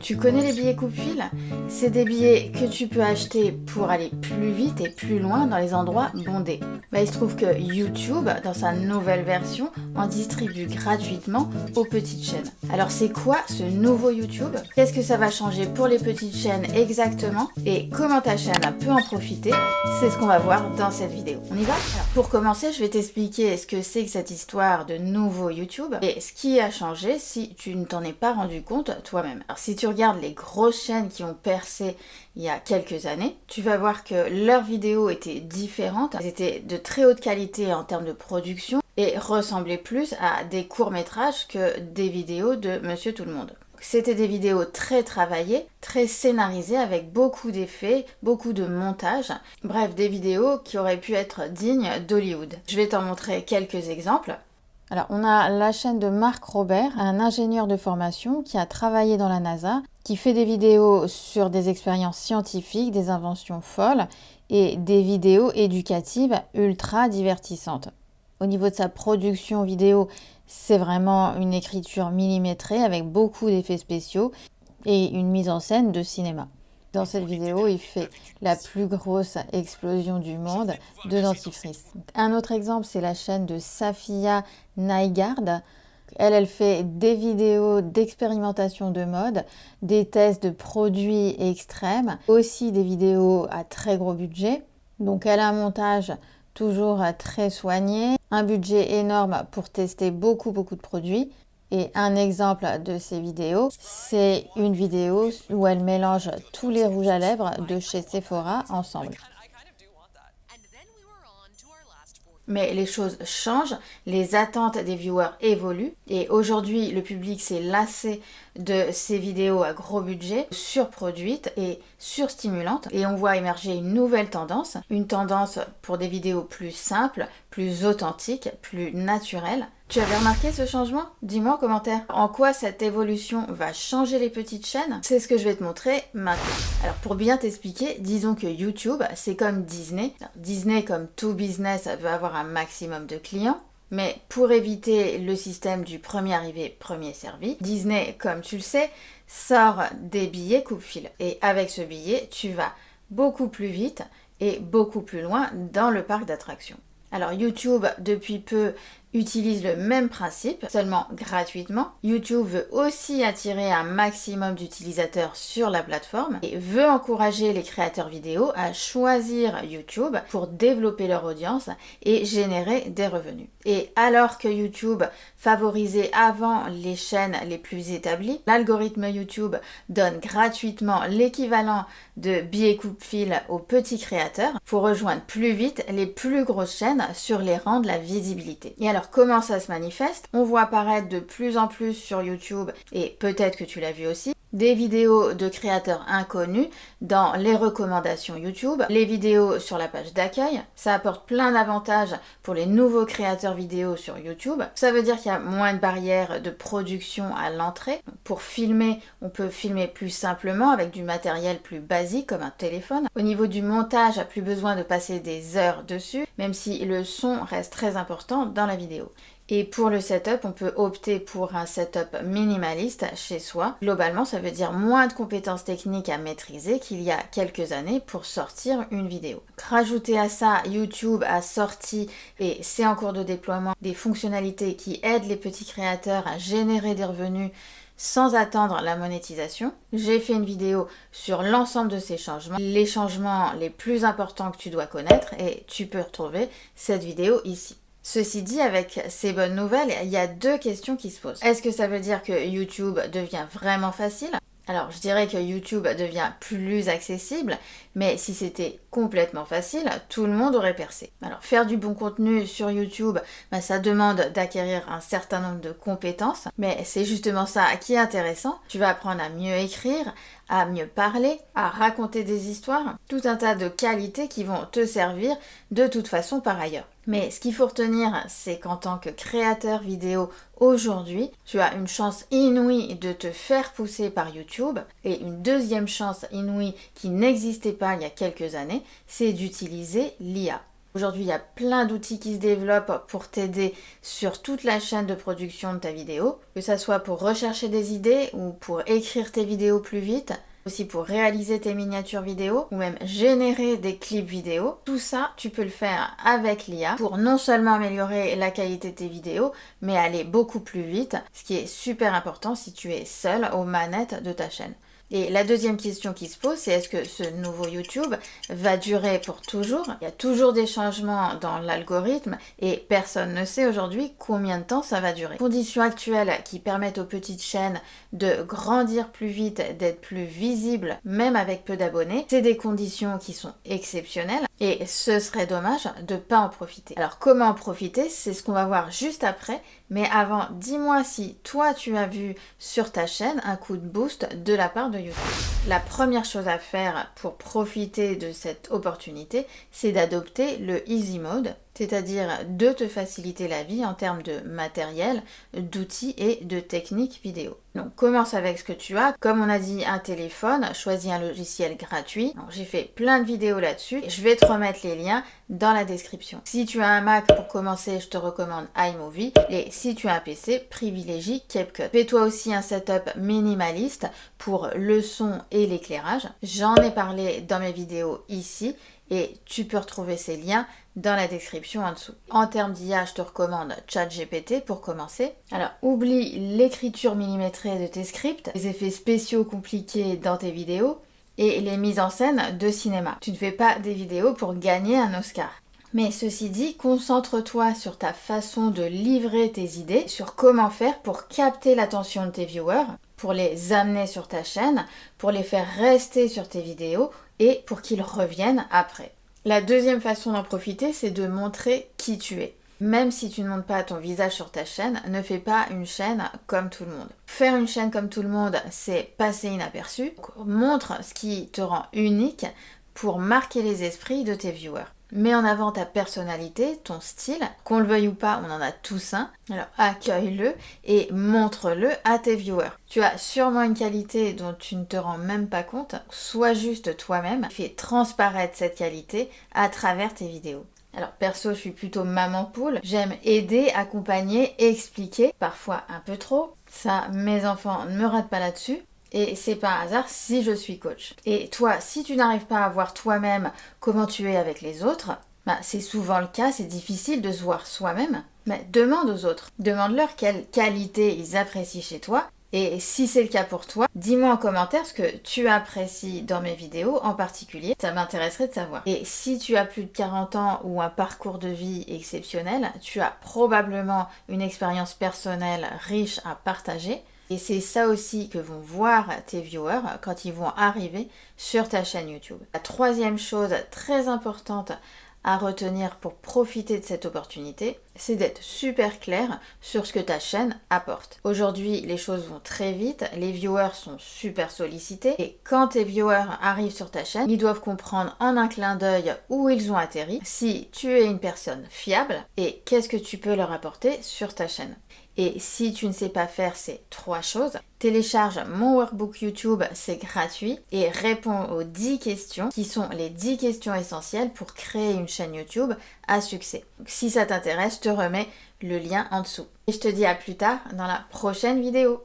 Tu connais les billets coupe-fil? C'est des billets que tu peux acheter pour aller plus vite et plus loin dans les endroits bondés. Il se trouve que YouTube, dans sa nouvelle version, en distribue gratuitement aux petites chaînes. Alors c'est quoi ce nouveau YouTube? Qu'est-ce que ça va changer pour les petites chaînes exactement? Et comment ta chaîne peut en profiter? C'est ce qu'on va voir dans cette vidéo. On y va? Alors, pour commencer, je vais t'expliquer ce que c'est que cette histoire de nouveau YouTube et ce qui a changé si tu ne t'en es pas rendu compte toi-même. Alors si tu regardes les grosses chaînes qui ont percé il y a quelques années, tu vas voir que leurs vidéos étaient différentes. Elles étaient de très haute qualité en termes de production et ressemblaient plus à des courts-métrages que des vidéos de Monsieur Tout-le-Monde. C'était des vidéos très travaillées, très scénarisées avec beaucoup d'effets, beaucoup de montage. Bref, des vidéos qui auraient pu être dignes d'Hollywood. Je vais t'en montrer quelques exemples. Alors, on a la chaîne de Marc Robert, un ingénieur de formation qui a travaillé dans la NASA, qui fait des vidéos sur des expériences scientifiques, des inventions folles et des vidéos éducatives ultra divertissantes. Au niveau de sa production vidéo, c'est vraiment une écriture millimétrée avec beaucoup d'effets spéciaux et une mise en scène de cinéma. Dans cette vidéo, il fait la plus grosse explosion du monde de dentifrice. Un autre exemple, c'est la chaîne de Safia Nygaard. Elle fait des vidéos d'expérimentation de mode, des tests de produits extrêmes, aussi des vidéos à très gros budget. Donc elle a un montage toujours très soigné, un budget énorme pour tester beaucoup de produits. Et un exemple de ces vidéos, c'est une vidéo où elle mélange tous les rouges à lèvres de chez Sephora ensemble. Mais les choses changent, les attentes des viewers évoluent et aujourd'hui le public s'est lassé de ces vidéos à gros budget, surproduites et surstimulantes et on voit émerger une nouvelle tendance, une tendance pour des vidéos plus simples, plus authentiques, plus naturelles. Tu avais remarqué ce changement? Dis-moi en commentaire. En quoi cette évolution va changer les petites chaînes? C'est ce que je vais te montrer maintenant. Alors pour bien t'expliquer, disons que YouTube, c'est comme Disney. Alors, Disney, comme tout business, veut avoir un maximum de clients. Mais pour éviter le système du premier arrivé, premier servi, Disney, comme tu le sais, sort des billets coupe-fil. Et avec ce billet, tu vas beaucoup plus vite et beaucoup plus loin dans le parc d'attractions. Alors YouTube, depuis peu, utilise le même principe, seulement gratuitement. YouTube veut aussi attirer un maximum d'utilisateurs sur la plateforme et veut encourager les créateurs vidéo à choisir YouTube pour développer leur audience et générer des revenus. Et alors que YouTube favorisait avant les chaînes les plus établies, l'algorithme YouTube donne gratuitement l'équivalent de billets coupe-fil aux petits créateurs pour rejoindre plus vite les plus grosses chaînes sur les rangs de la visibilité. Et alors comment ça se manifeste? On voit apparaître de plus en plus sur YouTube, et peut-être que tu l'as vu aussi, des vidéos de créateurs inconnus dans les recommandations YouTube, les vidéos sur la page d'accueil. Ça apporte plein d'avantages pour les nouveaux créateurs vidéo sur YouTube. Ça veut dire qu'il y a moins de barrières de production à l'entrée. Pour filmer, on peut filmer plus simplement avec du matériel plus basique comme un téléphone. Au niveau du montage, plus besoin de passer des heures dessus, même si le son reste très important dans la vidéo. Et pour le setup, on peut opter pour un setup minimaliste chez soi. Globalement, ça veut dire moins de compétences techniques à maîtriser qu'il y a quelques années pour sortir une vidéo. Rajouter à ça, YouTube a sorti, et c'est en cours de déploiement, des fonctionnalités qui aident les petits créateurs à générer des revenus sans attendre la monétisation. J'ai fait une vidéo sur l'ensemble de ces changements, les changements les plus importants que tu dois connaître, et tu peux retrouver cette vidéo ici. Ceci dit, avec ces bonnes nouvelles, il y a deux questions qui se posent. Est-ce que ça veut dire que YouTube devient vraiment facile? Alors, je dirais que YouTube devient plus accessible, mais si c'était complètement facile, tout le monde aurait percé. Alors, faire du bon contenu sur YouTube, ça demande d'acquérir un certain nombre de compétences, mais c'est justement ça qui est intéressant. Tu vas apprendre à mieux écrire, à mieux parler, à raconter des histoires, tout un tas de qualités qui vont te servir de toute façon par ailleurs. Mais ce qu'il faut retenir, c'est qu'en tant que créateur vidéo aujourd'hui, tu as une chance inouïe de te faire pousser par YouTube et une deuxième chance inouïe qui n'existait pas il y a quelques années, c'est d'utiliser l'IA. Aujourd'hui, il y a plein d'outils qui se développent pour t'aider sur toute la chaîne de production de ta vidéo, que ça soit pour rechercher des idées ou pour écrire tes vidéos plus vite, aussi pour réaliser tes miniatures vidéo ou même générer des clips vidéo. Tout ça, tu peux le faire avec l'IA pour non seulement améliorer la qualité de tes vidéos, mais aller beaucoup plus vite, ce qui est super important si tu es seul aux manettes de ta chaîne. Et la deuxième question qui se pose, c'est est-ce que ce nouveau YouTube va durer pour toujours? Il y a toujours des changements dans l'algorithme et personne ne sait aujourd'hui combien de temps ça va durer. Les conditions actuelles qui permettent aux petites chaînes de grandir plus vite, d'être plus visibles, même avec peu d'abonnés, c'est des conditions qui sont exceptionnelles et ce serait dommage de ne pas en profiter. Alors comment en profiter? C'est ce qu'on va voir juste après, mais avant, dis-moi si toi tu as vu sur ta chaîne un coup de boost de la part de YouTube. La première chose à faire pour profiter de cette opportunité, c'est d'adopter le Easy Mode, c'est-à-dire de te faciliter la vie en termes de matériel, d'outils et de techniques vidéo. Donc commence avec ce que tu as. Comme on a dit, un téléphone, choisis un logiciel gratuit. J'ai fait plein de vidéos là-dessus. Je vais te remettre les liens dans la description. Si tu as un Mac, pour commencer, je te recommande iMovie. Et si tu as un PC, privilégie CapCut. Fais-toi aussi un setup minimaliste pour le son et l'éclairage. J'en ai parlé dans mes vidéos ici et tu peux retrouver ces liens dans la description en dessous. En termes d'IA, je te recommande ChatGPT pour commencer. Alors, oublie l'écriture millimétrée de tes scripts, les effets spéciaux compliqués dans tes vidéos et les mises en scène de cinéma. Tu ne fais pas des vidéos pour gagner un Oscar. Mais ceci dit, concentre-toi sur ta façon de livrer tes idées, sur comment faire pour capter l'attention de tes viewers, pour les amener sur ta chaîne, pour les faire rester sur tes vidéos et pour qu'ils reviennent après. La deuxième façon d'en profiter, c'est de montrer qui tu es. Même si tu ne montres pas ton visage sur ta chaîne, ne fais pas une chaîne comme tout le monde. Faire une chaîne comme tout le monde, c'est passer inaperçu. Montre ce qui te rend unique pour marquer les esprits de tes viewers. Mets en avant ta personnalité, ton style, qu'on le veuille ou pas, on en a tous un. Alors accueille-le et montre-le à tes viewers. Tu as sûrement une qualité dont tu ne te rends même pas compte. Sois juste toi-même. Fais transparaître cette qualité à travers tes vidéos. Alors perso, je suis plutôt maman poule. J'aime aider, accompagner, expliquer, parfois un peu trop. Ça, mes enfants ne me ratent pas là-dessus. Et c'est pas un hasard si je suis coach. Et toi, si tu n'arrives pas à voir toi-même comment tu es avec les autres, c'est souvent le cas, c'est difficile de se voir soi-même. Mais demande aux autres. Demande-leur quelles qualités ils apprécient chez toi. Et si c'est le cas pour toi, dis-moi en commentaire ce que tu apprécies dans mes vidéos en particulier. Ça m'intéresserait de savoir. Et si tu as plus de 40 ans ou un parcours de vie exceptionnel, tu as probablement une expérience personnelle riche à partager. Et c'est ça aussi que vont voir tes viewers quand ils vont arriver sur ta chaîne YouTube. La troisième chose très importante à retenir pour profiter de cette opportunité, c'est d'être super clair sur ce que ta chaîne apporte. Aujourd'hui, les choses vont très vite, les viewers sont super sollicités et quand tes viewers arrivent sur ta chaîne, ils doivent comprendre en un clin d'œil où ils ont atterri, si tu es une personne fiable et qu'est-ce que tu peux leur apporter sur ta chaîne. Et si tu ne sais pas faire ces 3 choses, télécharge mon workbook YouTube, c'est gratuit, et réponds aux 10 questions qui sont les 10 questions essentielles pour créer une chaîne YouTube à succès. Donc, si ça t'intéresse, je te remets le lien en dessous. Et je te dis à plus tard dans la prochaine vidéo.